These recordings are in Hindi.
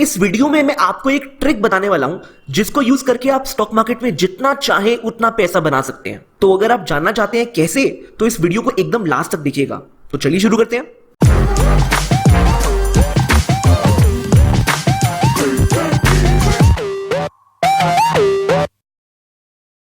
इस वीडियो में मैं आपको एक ट्रिक बताने वाला हूं जिसको यूज करके आप स्टॉक मार्केट में जितना चाहे उतना पैसा बना सकते हैं। तो अगर आप जानना चाहते हैं कैसे, तो इस वीडियो को एकदम लास्ट तक देखिएगा। तो चलिए शुरू करते हैं।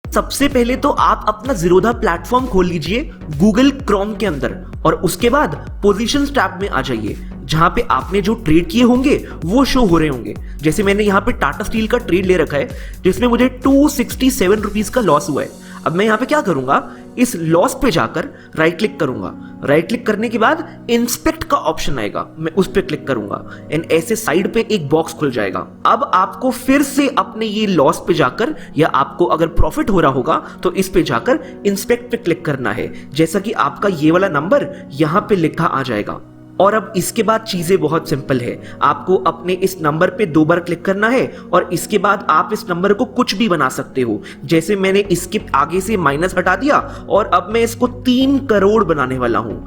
सबसे पहले तो आप अपना ज़ीरोधा प्लेटफॉर्म खोल लीजिए गूगल क्रोम के अंदर और उसके बाद पोजीशंस टैब में आ जाइए, जहां पे आपने जो ट्रेड किए होंगे वो शो हो रहे होंगे। जैसे मैंने यहां पे टाटा स्टील का ट्रेड ले रखा है जिसमें मुझे 267 रुपीज का लॉस हुआ है। अब मैं यहां पे क्या करूंगा, इस लॉस पे जाकर राइट क्लिक करूंगा। राइट क्लिक करने के बाद इंस्पेक्ट का ऑप्शन आएगा, मैं उस पे क्लिक करूंगा एंड ऐसे साइड पे एक बॉक्स खुल जाएगा। अब आपको फिर से अपने ये लॉस पे जाकर, या आपको अगर प्रॉफिट हो रहा होगा तो इस पे जाकर इंस्पेक्ट पे क्लिक करना है। जैसा कि आपका ये वाला नंबर यहां पे लिखा आ जाएगा। और अब इसके बाद चीजें बहुत सिंपल है। आपको अपने इस नंबर पे 2 बार क्लिक करना है और इसके बाद आप इस नंबर को कुछ भी बना सकते हो। जैसे मैंने इसके आगे से माइनस हटा दिया और अब मैं इसको 3 करोड़ बनाने वाला हूं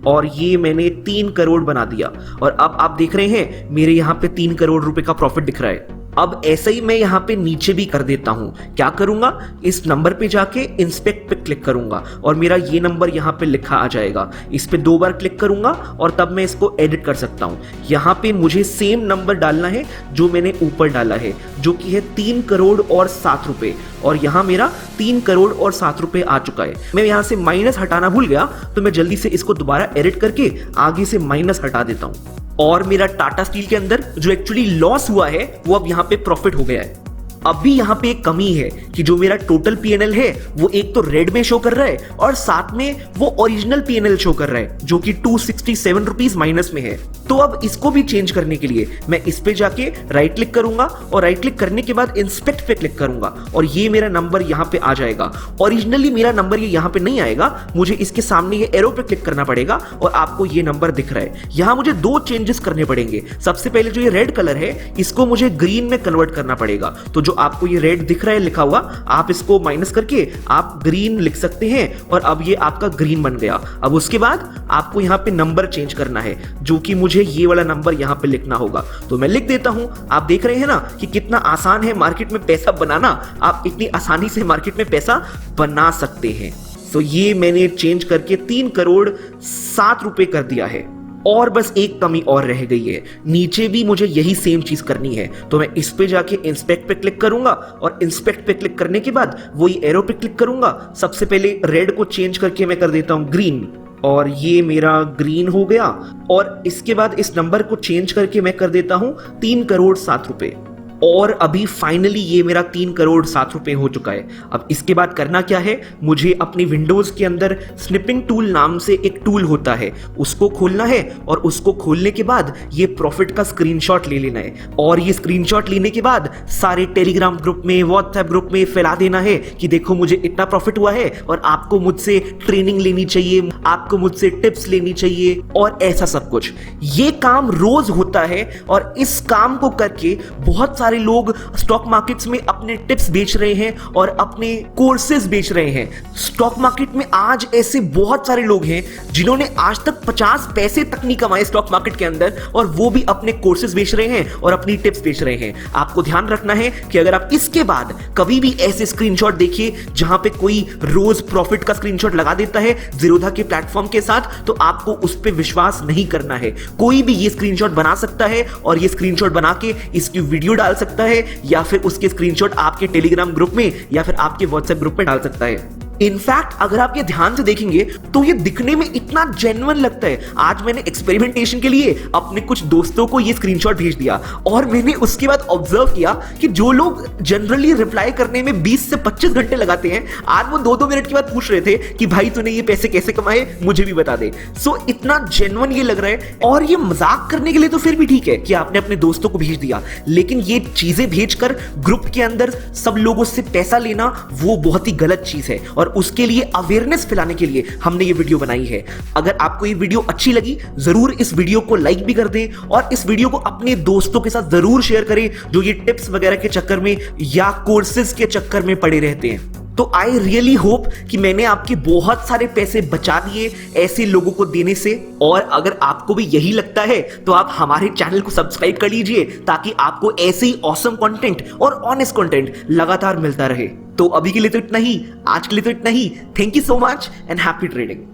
और ये मैंने 3 करोड़ बना दिया। और अब आप देख रहे हैं मेरे यहां पे 3 करोड़ रुपए का प्रॉफिट दिख रहा है। अब ऐसे ही मैं यहां पे नीचे भी कर देता हूं। क्या करूंगा, इस नंबर पे जाके इंस्पेक्ट पे क्लिक करूंगा और मेरा ये नंबर यहां पे लिखा आ जाएगा। इस पे 2 बार क्लिक करूंगा और तब मैं इसको एडिट कर सकता हूं। यहां पे मुझे सेम नंबर डालना है जो मैंने ऊपर डाला है, जो कि है 3 करोड़ और 7 रुपए। और यहां मेरा 3 करोड़ और 7 रुपए आ चुका है। मैं यहां से माइनस हटाना भूल गया तो मैं जल्दी से इसको दोबारा एडिट करके आगे से माइनस हटा देता हूं। और मेरा टाटा स्टील के अंदर जो एक्चुअली लॉस हुआ है वो अब यहां पे प्रॉफिट हो गया है। अब भी यहां पे एक कमी है कि जो मेरा टोटल पीएनएल है वो एक तो रेड में शो कर रहा है और साथ में वो ओरिजिनल पीएनएल शो कर रहा है जो कि 267 रुपीज माइनस में है। तो अब इसको भी चेंज करने के लिए मैं इस पे जाके राइट क्लिक करूंगा और राइट क्लिक करने के बाद इंस्पेक्ट पे क्लिक करूंगा और ये मेरा नंबर यहां पे आ जाएगा। ओरिजिनली मेरा नंबर ये यहां पे नहीं आएगा, मुझे इसके सामने ये एरो पे क्लिक करना पड़ेगा और आपको ये नंबर दिख रहा है। यहां मुझे 2 चेंजेस करने पड़ेंगे। सबसे पहले जो ये रेड कलर है इसको मुझे ग्रीन में कन्वर्ट करना पड़ेगा। तो जो आपको ये रेड दिख रहा है लिखा हुआ, आप इसको माइनस करके आप ग्रीन लिख सकते हैं और अब ये आपका ग्रीन बन गया। अब उसके बाद आपको यहां पे नंबर चेंज करना है, जो कि मुझे ये वाला नंबर यहां पे लिखना होगा। तो मैं लिख देता हूं। आप देख रहे हैं ना कि कितना आसान है मार्केट में पैसा बनाना। आप इतनी आसानी से मार्केट में पैसा बना सकते हैं। तो ये मैंने चेंज करके 3 करोड़ 7 रुपए कर दिया है। और बस एक कमी और रह गई है, नीचे भी मुझे यही सेम चीज करनी है। तो मैं इस पे जाके इंस्पेक्ट पे क्लिक करूंगा और इंस्पेक्ट पे क्लिक करने के बाद वही एरो पे क्लिक करूंगा। सबसे पहले रेड को चेंज करके मैं कर देता हूं ग्रीन और ये मेरा ग्रीन हो गया। और इसके बाद इस नंबर को चेंज करके मैं कर देता हूं 3 करोड़ 7 रुपए। और अभी फाइनली ये मेरा 3 करोड़ 7 रुपए हो चुका है। अब इसके बाद करना क्या है, मुझे अपनी विंडोज के अंदर स्निपिंग टूल नाम से एक टूल होता है, उसको खोलना है और उसको खोलने के बाद ये प्रॉफिट का स्क्रीनशॉट ले लेना है। और ये स्क्रीनशॉट लेने के बाद सारे टेलीग्राम ग्रुप में, व्हाट्सएप ग्रुप में फैला देना है कि देखो मुझे इतना प्रॉफिट हुआ है और आपको मुझसे ट्रेनिंग लेनी चाहिए, आपको मुझसे टिप्स लेनी चाहिए और ऐसा सब कुछ। ये काम रोज होता है और इस काम को करके बहुत सारे लोग स्टॉक मार्केट्स में अपने टिप्स बेच रहे हैं और अपने कोर्सेज बेच रहे हैं। स्टॉक मार्केट में आज ऐसे बहुत सारे लोग हैं जिन्होंने आज तक 50 पैसे तक नहीं कमाए स्टॉक मार्केट के अंदर, और वो भी अपने कोर्सेज बेच रहे हैं और अपनी टिप्स बेच रहे हैं। आपको ध्यान रखना है कि अगर आप इसके बाद कभी भी ऐसे स्क्रीनशॉट देखिए जहां पे कोई रोज प्रॉफिट का स्क्रीनशॉट लगा देता है ज़ीरोधा के प्लेटफॉर्म के साथ, तो आपको उस पर विश्वास नहीं करना है। कोई भी ये स्क्रीनशॉट बना सकता है और ये स्क्रीनशॉट बना के इसकी वीडियो डाल सकता है या फिर उसके स्क्रीनशॉट आपके टेलीग्राम ग्रुप में या फिर आपके व्हाट्सएप ग्रुप में डाल सकता है। इनफैक्ट अगर आप ये ध्यान से देखेंगे तो ये दिखने में इतना जेन्युइन लगता है। आज मैंने एक्सपेरिमेंटेशन के लिए अपने कुछ दोस्तों को ये स्क्रीनशॉट भेज दिया और मैंने उसके बाद ऑब्जर्व किया कि जो लोग जनरली रिप्लाई करने में 20 से 25 घंटे लगाते हैं, आज वो 2-2 मिनट के बाद पूछ रहे थे कि भाई तूने ये पैसे कैसे कमाए, मुझे भी बता दे। सो इतना जेन्युइन ये लग रहा है। और ये मजाक करने के लिए तो फिर भी ठीक है कि आपने अपने दोस्तों को भेज दिया, लेकिन ये चीजें भेजकर ग्रुप के अंदर सब लोगों से पैसा लेना वो बहुत ही गलत चीज है और उसके लिए अवेयरनेस फैलाने के लिए हमने ये वीडियो बनाई है। अगर आपको ये वीडियो अच्छी लगी जरूर इस वीडियो को लाइक भी कर दें और इस वीडियो को अपने दोस्तों के साथ जरूर शेयर करें जो ये टिप्स वगैरह के चक्कर में या कोर्सेज के चक्कर में पड़े रहते हैं। तो आई रियली होप कि मैंने आपके बहुत सारे पैसे बचा दिए ऐसे लोगों को देने से। और अगर आपको भी यही लगता है तो आप हमारे चैनल को सब्सक्राइब कर लीजिए ताकि आपको ऐसे ही ऑसम कंटेंट और ऑनेस्ट कंटेंट लगातार मिलता रहे। तो अभी के लिए तो इतना ही, आज के लिए तो इतना ही। Thank you so much and happy trading.